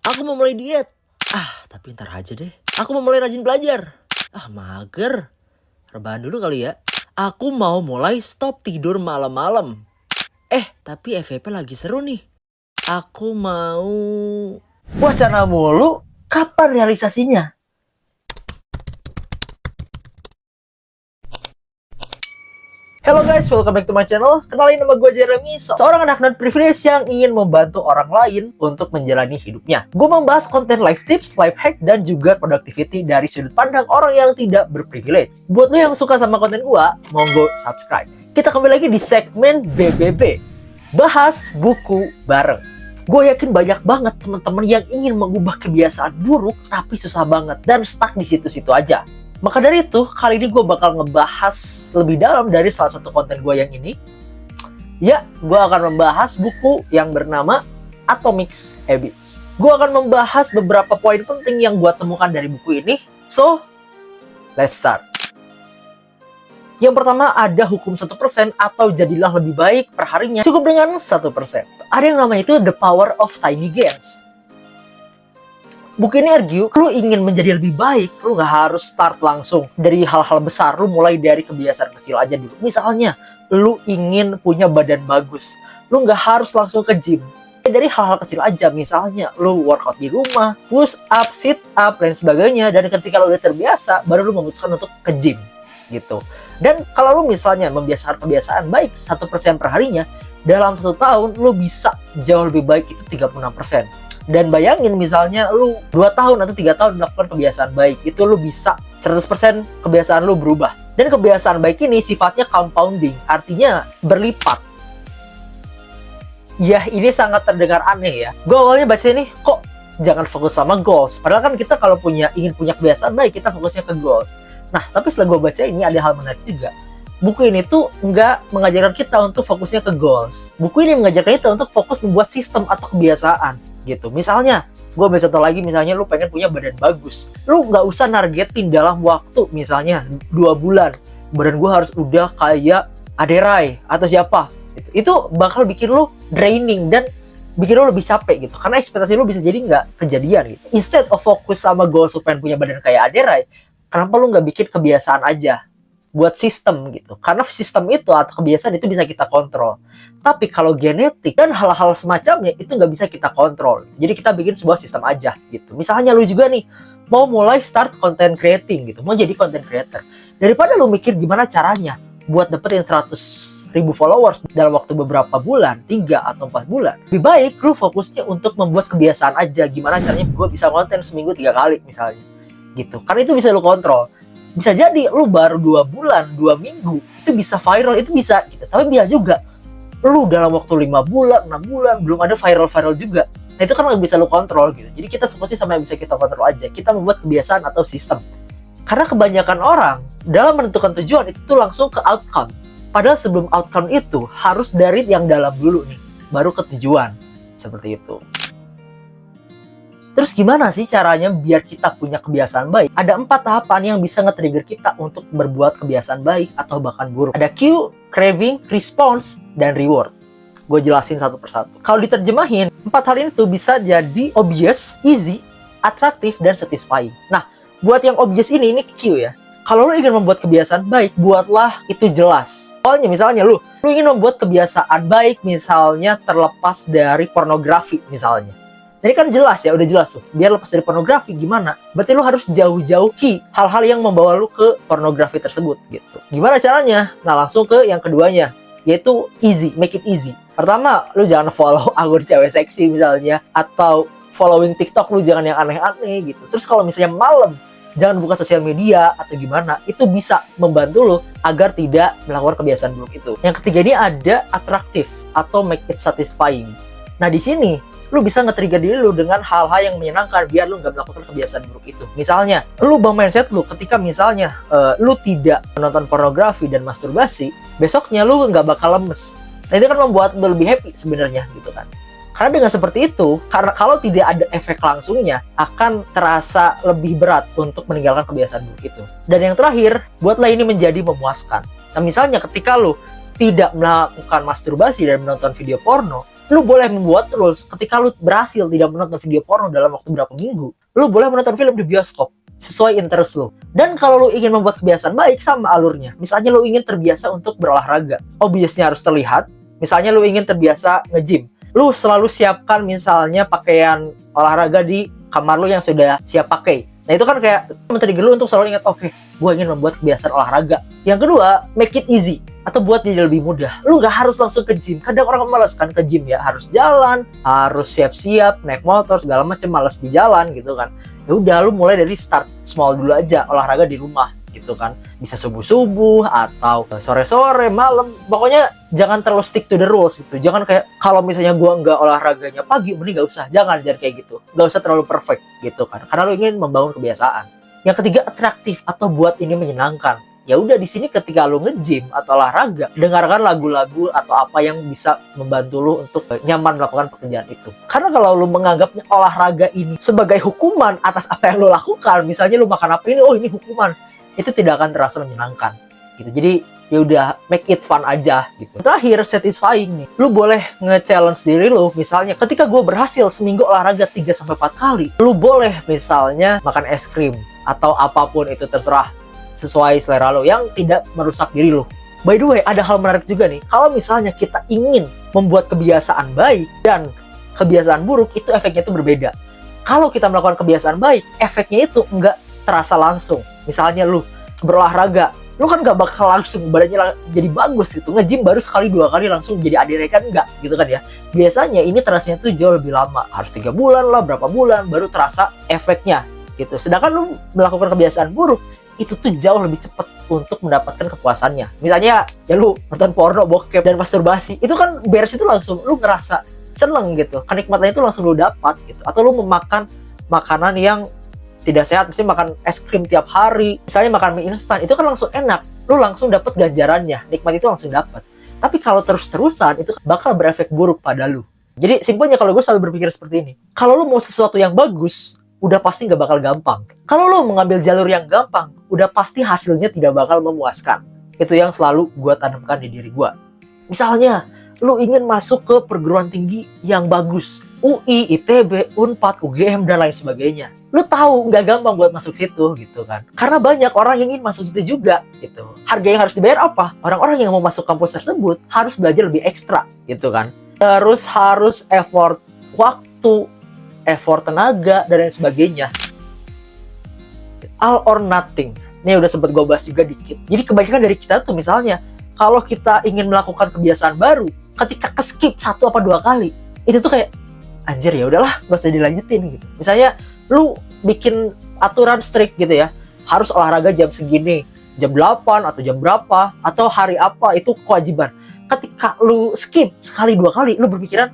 Aku mau mulai diet. Tapi ntar aja deh. Aku mau mulai rajin belajar. Mager. Rebahan dulu kali ya. Aku mau mulai stop tidur malam-malam. Tapi FVP lagi seru nih. Aku mau... Wacana mulu, kapan realisasinya? Hello guys, welcome back to my channel. Kenalin, nama gue Jeremy, seorang anak non privilege yang ingin membantu orang lain untuk menjalani hidupnya. Gue membahas konten life tips, life hack, dan juga productivity dari sudut pandang orang yang tidak berprivilege. Buat lo yang suka sama konten gue, monggo subscribe. Kita kembali lagi di segmen BBB, bahas buku bareng. Gue yakin banyak banget teman-teman yang ingin mengubah kebiasaan buruk tapi susah banget dan stuck di situ-situ aja. Maka dari itu, kali ini gue bakal ngebahas lebih dalam dari salah satu konten gue yang ini. Ya, gue akan membahas buku yang bernama Atomic Habits. Gue akan membahas beberapa poin penting yang gue temukan dari buku ini. So, let's start. Yang pertama, ada hukum 1% atau jadilah lebih baik perharinya cukup dengan 1%. Ada yang namanya itu The Power of Tiny Gains. Buku ini argue, lu ingin menjadi lebih baik, lu gak harus start langsung dari hal-hal besar. Lu mulai dari kebiasaan kecil aja dulu. Misalnya, lu ingin punya badan bagus, lu gak harus langsung ke gym. Dari hal-hal kecil aja, misalnya lu workout di rumah, push up, sit up, dan sebagainya. Dan ketika lu udah terbiasa, baru lu memutuskan untuk ke gym gitu. Dan kalau lu misalnya membiasakan kebiasaan baik 1% per harinya, dalam 1 tahun lu bisa jauh lebih baik itu 36%. Dan bayangin misalnya lu 2 tahun atau 3 tahun melakukan kebiasaan baik, itu lu bisa 100% kebiasaan lu berubah. Dan kebiasaan baik ini sifatnya compounding, artinya berlipat. Ya, ini sangat terdengar aneh ya. Gue awalnya baca ini, kok jangan fokus sama goals. Padahal kan kita kalau ingin punya kebiasaan baik, kita fokusnya ke goals. Nah, tapi setelah gue baca ini ada hal menarik juga. Buku ini tuh nggak mengajarkan kita untuk fokusnya ke goals. Buku ini mengajarkan kita untuk fokus membuat sistem atau kebiasaan gitu. Misalnya, gue ambil contoh lagi, misalnya lu pengen punya badan bagus. Lu nggak usah nargetin dalam waktu, misalnya 2 bulan. Badan gue harus udah kayak Aderai atau siapa. Itu bakal bikin lu draining dan bikin lu lebih capek gitu. Karena ekspektasi lu bisa jadi nggak kejadian gitu. Instead of fokus sama goals lu pengen punya badan kayak Aderai, kenapa lu nggak bikin kebiasaan aja? Buat sistem gitu. Karena sistem itu atau kebiasaan itu bisa kita kontrol. Tapi kalau genetik dan hal-hal semacamnya itu nggak bisa kita kontrol. Jadi kita bikin sebuah sistem aja gitu. Misalnya lu juga nih mau mulai start content creating gitu. Mau jadi content creator. Daripada lu mikir gimana caranya buat dapetin 100.000 followers dalam waktu beberapa bulan, 3 atau 4 bulan. Lebih baik lu fokusnya untuk membuat kebiasaan aja. Gimana caranya gue bisa konten seminggu 3 kali misalnya. Gitu. Karena itu bisa lu kontrol. Bisa jadi lu baru 2 bulan, 2 minggu itu bisa viral, itu bisa gitu. Tapi bisa juga lu dalam waktu 5 bulan, 6 bulan belum ada viral-viral juga. Nah itu kan nggak bisa lu kontrol gitu. Jadi kita fokusnya sama yang bisa kita kontrol aja. Kita membuat kebiasaan atau sistem. Karena kebanyakan orang dalam menentukan tujuan itu tuh langsung ke outcome. Padahal sebelum outcome itu harus dari yang dalam dulu nih, baru ke tujuan. Seperti itu. Terus gimana sih caranya biar kita punya kebiasaan baik? Ada 4 tahapan yang bisa nge-trigger kita untuk berbuat kebiasaan baik atau bahkan buruk. Ada cue, craving, response, dan reward. Gue jelasin satu persatu. Kalau diterjemahin, 4 hal ini tuh bisa jadi obvious, easy, atraktif, dan satisfying. Nah, buat yang obvious ini cue ya. Kalau lo ingin membuat kebiasaan baik, buatlah itu jelas. Soalnya misalnya lo ingin membuat kebiasaan baik misalnya terlepas dari pornografi misalnya. Jadi kan jelas ya, udah jelas tuh. Biar lepas dari pornografi gimana? Berarti lu harus jauh-jauhi hal-hal yang membawa lu ke pornografi tersebut gitu. Gimana caranya? Nah, langsung ke yang keduanya, yaitu easy, make it easy. Pertama, lu jangan follow akun cewek seksi misalnya, atau following TikTok lu jangan yang aneh-aneh gitu. Terus kalau misalnya malam, jangan buka sosial media atau gimana, itu bisa membantu lu agar tidak melakukan kebiasaan buruk itu. Yang ketiga ini ada atraktif atau make it satisfying. Nah, di sini lu bisa nge-trigger diri lu dengan hal-hal yang menyenangkan biar lu nggak melakukan kebiasaan buruk itu. Misalnya, lu ubah mindset lu ketika misalnya lu tidak menonton pornografi dan masturbasi, besoknya lu nggak bakal lemes. Nah, itu kan membuat lu lebih happy sebenarnya gitu kan. Karena dengan seperti itu, karena kalau tidak ada efek langsungnya, akan terasa lebih berat untuk meninggalkan kebiasaan buruk itu. Dan yang terakhir, buatlah ini menjadi memuaskan. Nah, misalnya ketika lu tidak melakukan masturbasi dan menonton video porno, Lu boleh membuat rules ketika lu berhasil tidak menonton video porno dalam waktu berapa minggu, lu boleh menonton film di bioskop sesuai interest lu. Dan kalau lu ingin membuat kebiasaan baik, sama alurnya. Misalnya lu ingin terbiasa untuk berolahraga, obviously harus terlihat. Misalnya lu ingin terbiasa nge-gym, lu selalu siapkan misalnya pakaian olahraga di kamar lu yang sudah siap pakai. Nah itu kan kayak men-trigger lu untuk selalu ingat, oke, gue ingin membuat kebiasaan olahraga. Yang kedua, make it easy, atau buat jadi lebih mudah. Lu gak harus langsung ke gym. Kadang orang malas kan ke gym ya, harus jalan, harus siap-siap, naik motor segala macam, malas di jalan gitu kan. Ya udah, lu mulai dari start small dulu aja, olahraga di rumah gitu kan. Bisa subuh-subuh atau sore-sore, malam. Pokoknya jangan terlalu stick to the rules gitu. Jangan kayak kalau misalnya gua nggak olahraganya pagi, mending gak usah. Jangan kayak gitu. Gak usah terlalu perfect gitu kan. Karena lu ingin membangun kebiasaan. Yang ketiga, atraktif atau buat ini menyenangkan. Ya udah, di sini ketika lu nge-gym atau olahraga, dengarkan lagu-lagu atau apa yang bisa membantu lu untuk nyaman melakukan pekerjaan itu. Karena kalau lu menganggapnya olahraga ini sebagai hukuman atas apa yang lu lakukan, misalnya lu makan apa ini, oh ini hukuman, itu tidak akan terasa menyenangkan gitu. Jadi ya udah, make it fun aja gitu. Terakhir, satisfying nih. Lu boleh nge-challenge diri lu. Misalnya ketika gue berhasil seminggu olahraga 3-4 kali, lu boleh misalnya makan es krim atau apapun itu, terserah sesuai selera lo yang tidak merusak diri lo. By the way, ada hal menarik juga nih. Kalau misalnya kita ingin membuat kebiasaan baik dan kebiasaan buruk, itu efeknya itu berbeda. Kalau kita melakukan kebiasaan baik, efeknya itu nggak terasa langsung. Misalnya lu berolahraga, lu kan nggak bakal langsung badannya jadi bagus gitu. Nge-gym baru sekali 2 kali langsung jadi adire, kan nggak gitu kan ya. Biasanya ini terasanya tuh jauh lebih lama. Harus 3 bulan lah, berapa bulan baru terasa efeknya gitu. Sedangkan lu melakukan kebiasaan buruk, itu tuh jauh lebih cepat untuk mendapatkan kepuasannya. Misalnya ya lu nonton porno, bokep, dan masturbasi, itu kan beres itu langsung lu ngerasa seneng gitu, kenikmatannya itu langsung lu dapat gitu. Atau lu memakan makanan yang tidak sehat, misalnya makan es krim tiap hari, misalnya makan mie instan, itu kan langsung enak, lu langsung dapat ganjarannya, nikmat itu langsung dapat. Tapi kalau terus-terusan, itu bakal berefek buruk pada lu. Jadi simpelnya, kalau gue selalu berpikir seperti ini, kalau lu mau sesuatu yang bagus, udah pasti nggak bakal gampang. Kalau lo mengambil jalur yang gampang, udah pasti hasilnya tidak bakal memuaskan. Itu yang selalu gue tanamkan di diri gue. Misalnya, lo ingin masuk ke perguruan tinggi yang bagus, UI, ITB, Unpad, UGM, dan lain sebagainya. Lo tahu nggak gampang buat masuk situ gitu kan. Karena banyak orang yang ingin masuk situ juga gitu. Harga yang harus dibayar apa? Orang-orang yang mau masuk kampus tersebut harus belajar lebih ekstra gitu kan. Terus harus effort waktu, effort tenaga, dan lain sebagainya. All or nothing. Ini udah sempat gue bahas juga dikit. Jadi kebanyakan dari kita tuh misalnya, kalau kita ingin melakukan kebiasaan baru, ketika ke-skip 1 atau 2 kali, itu tuh kayak, anjir ya udahlah, gak usah dilanjutin gitu. Misalnya, lu bikin aturan strict gitu ya, harus olahraga jam segini, jam 8 atau jam berapa, atau hari apa, itu kewajiban. Ketika lu skip sekali 2 kali, lu berpikiran,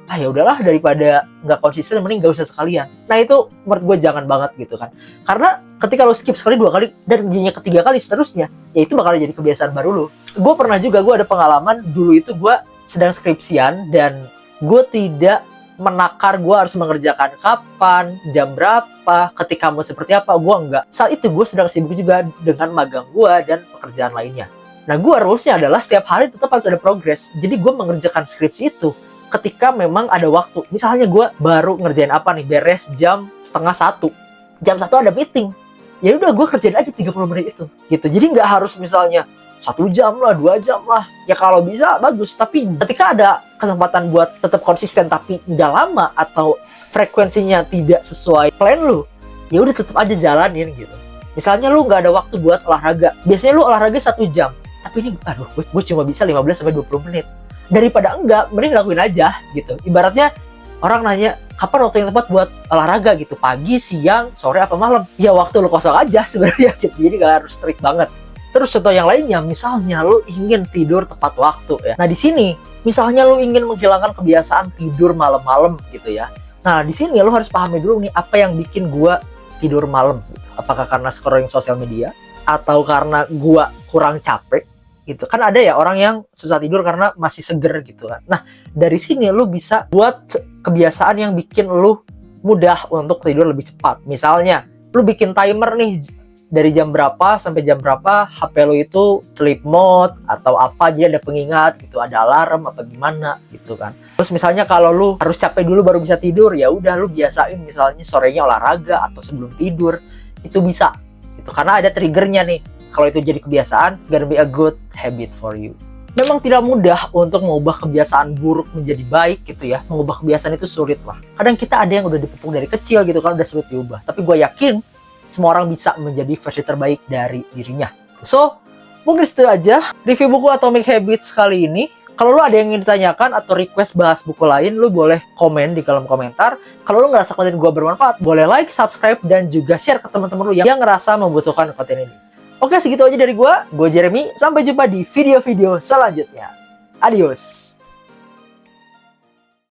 ya udahlah, daripada nggak konsisten, mending nggak usah sekalian. Nah itu menurut gue jangan banget gitu kan. Karena ketika lo skip sekali 2 kali dan jadinya ketiga kali seterusnya, ya itu bakal jadi kebiasaan baru lo. Gue pernah juga, gue ada pengalaman dulu itu gue sedang skripsian dan gue tidak menakar gue harus mengerjakan kapan, jam berapa, ketika mau seperti apa, gue enggak. Saat itu gue sedang sibuk juga dengan magang gue dan pekerjaan lainnya. Nah gue rulesnya adalah setiap hari tetap harus ada progres. Jadi gue mengerjakan skripsi itu ketika memang ada waktu. Misalnya gue baru ngerjain apa nih, beres jam 12:30, jam 1 ada meeting, ya udah gue kerjain aja 30 menit itu gitu. Jadi nggak harus misalnya 1 jam lah, 2 jam lah, ya kalau bisa bagus. Tapi ketika ada kesempatan buat tetap konsisten tapi nggak lama atau frekuensinya tidak sesuai plan lu, ya udah tetap aja jalanin gitu. Misalnya lu nggak ada waktu buat olahraga, biasanya lu olahraga 1 jam, tapi ini aduh gue cuma bisa 15-20 menit. Daripada enggak, mending lakuin aja gitu. Ibaratnya orang nanya, kapan waktu yang tepat buat olahraga gitu? Pagi, siang, sore, apa malam? Ya waktu lu kosong aja sebenarnya gitu. Jadi gak harus strict banget. Terus contoh yang lainnya, misalnya lu ingin tidur tepat waktu ya. Nah di sini, misalnya lu ingin menghilangkan kebiasaan tidur malam-malam gitu ya. Nah di sini lu harus pahami dulu nih, apa yang bikin gua tidur malam gitu. Apakah karena scrolling sosial media? Atau karena gua kurang capek? Gitu kan, ada ya orang yang susah tidur karena masih seger gitu kan. Nah dari sini lu bisa buat kebiasaan yang bikin lu mudah untuk tidur lebih cepat. Misalnya lu bikin timer nih dari jam berapa sampai jam berapa HP lo itu sleep mode atau apa, jadi ada pengingat gitu, ada alarm apa gimana gitu kan. Terus misalnya kalau lu harus capek dulu baru bisa tidur, ya udah lu biasain misalnya sorenya olahraga atau sebelum tidur, itu bisa. Itu karena ada triggernya nih. Kalau itu jadi kebiasaan, it's gonna be a good habit for you. Memang tidak mudah untuk mengubah kebiasaan buruk menjadi baik gitu ya. Mengubah kebiasaan itu sulit lah. Kadang kita ada yang udah dipupuk dari kecil gitu kan, udah sulit diubah. Tapi gue yakin semua orang bisa menjadi versi terbaik dari dirinya. So, mungkin itu aja review buku Atomic Habits kali ini. Kalau lu ada yang ingin ditanyakan atau request bahas buku lain, lu boleh komen di kolom komentar. Kalau lu ngerasa konten gue bermanfaat, boleh like, subscribe, dan juga share ke teman-teman lu yang ngerasa membutuhkan konten ini. Oke, segitu aja dari gue Jeremy. Sampai jumpa di video-video selanjutnya. Adios.